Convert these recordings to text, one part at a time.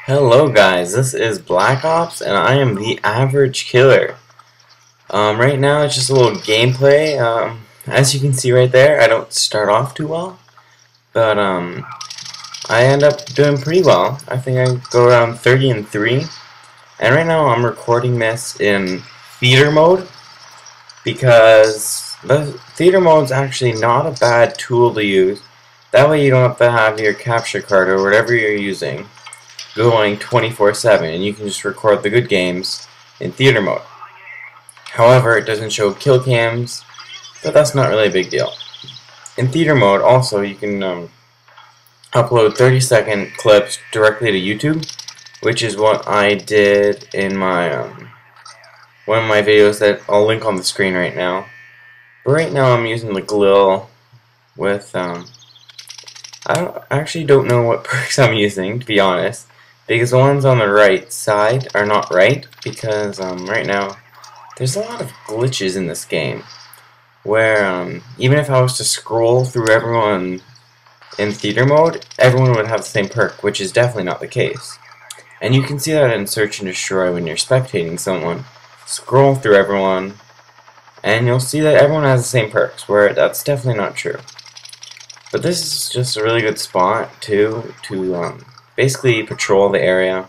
Hello guys, this is Black Ops and I am the average killer. Right now it's just a little gameplay. As you can see right there, I don't start off too well, but I end up doing pretty well. I think I go around 30-3, and right now I'm recording this in theater mode because the theater mode is actually not a bad tool to use. That way you don't have to have your capture card or whatever you're using going 24/7, and you can just record the good games in theater mode. However, it doesn't show kill cams, but that's not really a big deal. In theater mode, also, you can upload 30-second clips directly to YouTube, which is what I did in my one of my videos that I'll link on the screen right now. But right now, I'm using the Glil with I actually don't know what perks I'm using, to be honest, because the ones on the right side are not right, because right now there's a lot of glitches in this game where even if I was to scroll through everyone in theater mode, everyone would have the same perk, which is definitely not the case. And you can see that in Search and Destroy when you're spectating someone. Scroll through everyone and you'll see that everyone has the same perks, where that's definitely not true. But this is just a really good spot to basically patrol the area.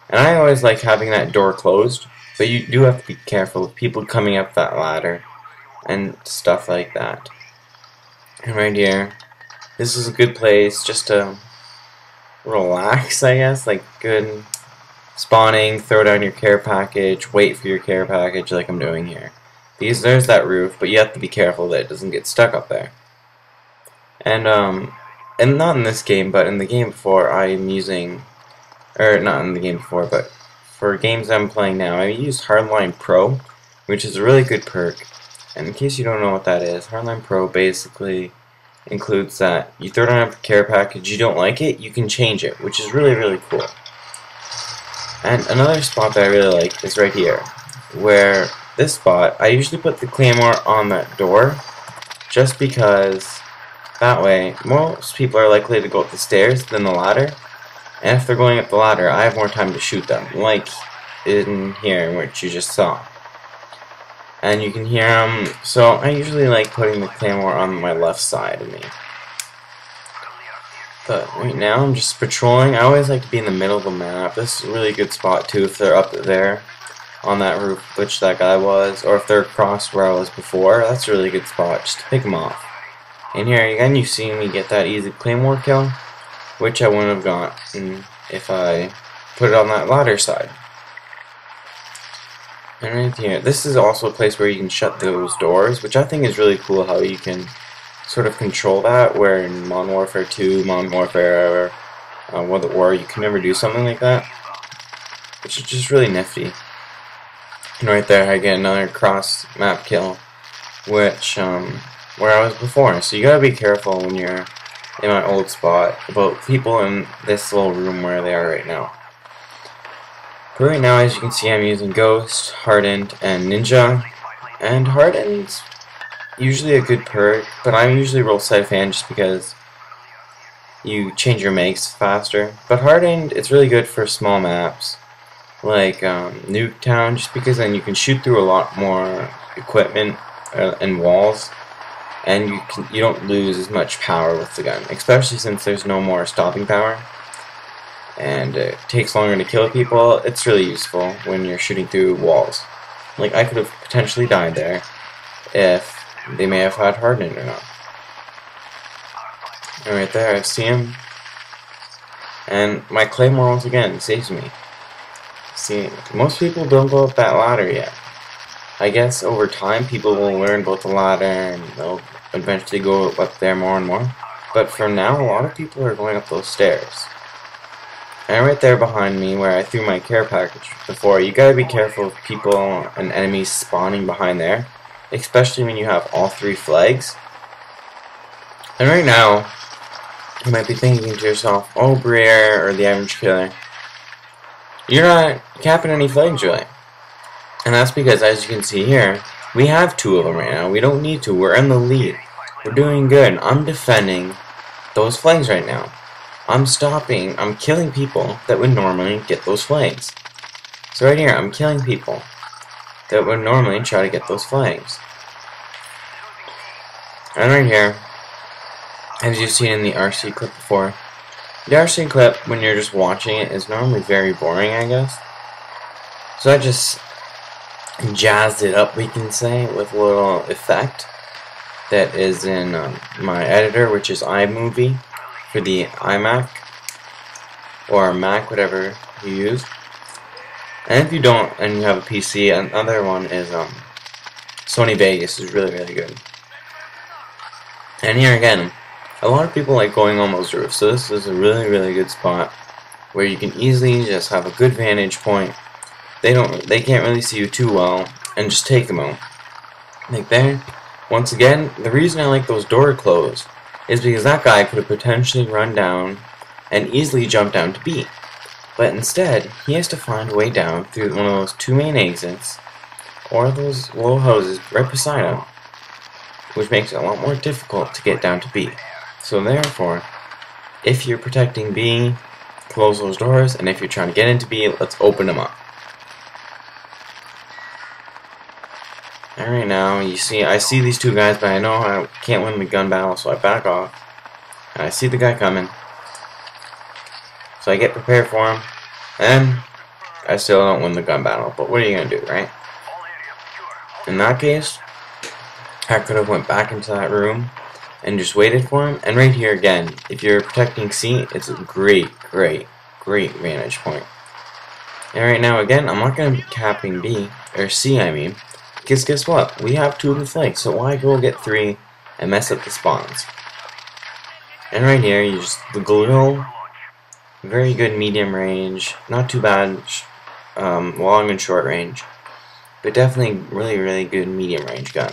And I always like having that door closed, but you do have to be careful of people coming up that ladder and stuff like that. And right here, this is a good place just to relax, I guess, like good spawning, throw down your care package, wait for your care package like I'm doing here. There's that roof, but you have to be careful that it doesn't get stuck up there. And not in this game, but in the game before, I'm using, or not in the game before, but for games I'm playing now, I use Hardline Pro, which is a really good perk. And in case you don't know what that is, Hardline Pro basically includes that you throw down a care package, you don't like it, you can change it, which is really, really cool. And another spot that I really like is right here, where this spot, I usually put the claymore on that door, just because that way, most people are likely to go up the stairs than the ladder, and if they're going up the ladder, I have more time to shoot them, like in here, which you just saw. And you can hear them, so I usually like putting the claymore on my left side of me. But right now, I'm just patrolling. I always like to be in the middle of the map. This is a really good spot, too, if they're up there on that roof, which that guy was, or if they're across where I was before. That's a really good spot, just to pick them off. And here again, you see me get that easy claymore kill, which I wouldn't have gotten if I put it on that ladder side. And right here, this is also a place where you can shut those doors, which I think is really cool how you can sort of control that, where in Modern Warfare 2, Modern Warfare, World at War, you can never do something like that, which is just really nifty. And right there, I get another cross map kill, which, where I was before. So you gotta be careful when you're in my old spot about people in this little room where they are right now. But right now, as you can see, I'm using Ghost, Hardened, and Ninja. And Hardened's usually a good perk, but I usually roll Side Fan just because you change your makes faster. But Hardened, it's really good for small maps like Nuketown, just because then you can shoot through a lot more equipment and walls, and you don't lose as much power with the gun, especially since there's no more stopping power and it takes longer to kill people. It's really useful when you're shooting through walls. Like, I could have potentially died there if they may have had Hardened or not. And right there, I see him, and my claymore once again saves me. See, most people don't go up that ladder yet. I guess over time people will learn about the ladder and they'll eventually go up there more and more. But for now, a lot of people are going up those stairs. And right there behind me, where I threw my care package before, you gotta be careful of people and enemies spawning behind there, especially when you have all three flags. And right now, you might be thinking to yourself, oh, Briere or the average killer, you're not capping any flags really. And that's because, as you can see here, we have two of them right now. We don't need to. We're in the lead. We're doing good. I'm defending those flags right now. I'm killing people that would normally get those flags. So right here, I'm killing people that would normally try to get those flags. And right here, as you've seen in the RC clip before, the RC clip, when you're just watching it, is normally very boring, I guess. So I just jazzed it up, we can say, with a little effect that is in my editor, which is iMovie for the iMac or Mac, whatever you use. And if you don't and you have a PC, another one is Sony Vegas is really good. And here again, a lot of people like going on those roofs, so this is a really good spot where you can easily just have a good vantage point. They can't really see you too well, and just take them out. Like there. Once again, the reason I like those doors closed is because that guy could have potentially run down and easily jumped down to B. But instead, he has to find a way down through one of those two main exits, or those little houses right beside him, which makes it a lot more difficult to get down to B. So therefore, if you're protecting B, close those doors, and if you're trying to get into B, let's open them up. Alright, now, I see these two guys, but I know I can't win the gun battle, so I back off. And I see the guy coming. So I get prepared for him, and I still don't win the gun battle. But what are you going to do, right? In that case, I could have went back into that room and just waited for him. And right here again, if you're protecting C, it's a great vantage point. And right now again, I'm not going to be capping B, or C I mean, because guess what? We have 2 of the flanks, so why go get 3 and mess up the spawns? And right here, you just the little, very good medium range, not too bad long and short range, but definitely really good medium range gun.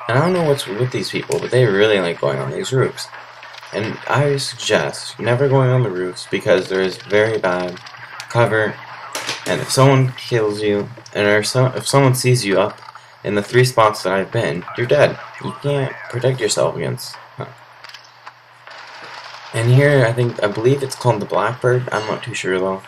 And I don't know what's with these people, but they really like going on these roofs. And I suggest never going on the roofs because there is very bad cover. And if someone kills you, if someone sees you up in the 3 spots that I've been, you're dead. You can't protect yourself against. And here, I believe it's called the Blackbird. I'm not too sure though.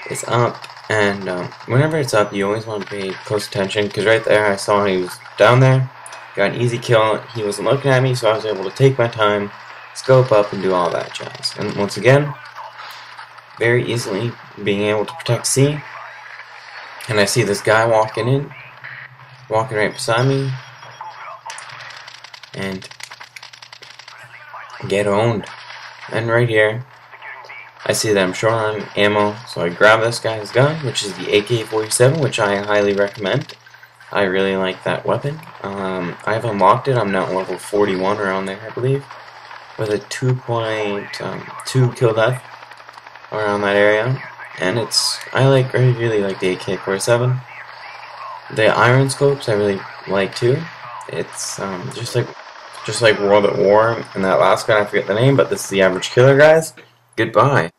It's up, and whenever it's up, you always want to pay close attention because right there, I saw he was down there. Got an easy kill. He wasn't looking at me, so I was able to take my time, scope up, and do all that jazz. And once again, very easily being able to protect C. And I see this guy walking right beside me, and get owned. And right here, I see that I'm short on ammo, so I grab this guy's gun, which is the AK-47, which I highly recommend. I really like that weapon. I've unlocked it. I'm now level 41 around there, I believe, with a 2.2 kill death around that area. And I really like the AK-47. The iron scopes I really like too. It's just like World at War and that last guy, I forget the name, but this is the Average Killer, guys. Goodbye.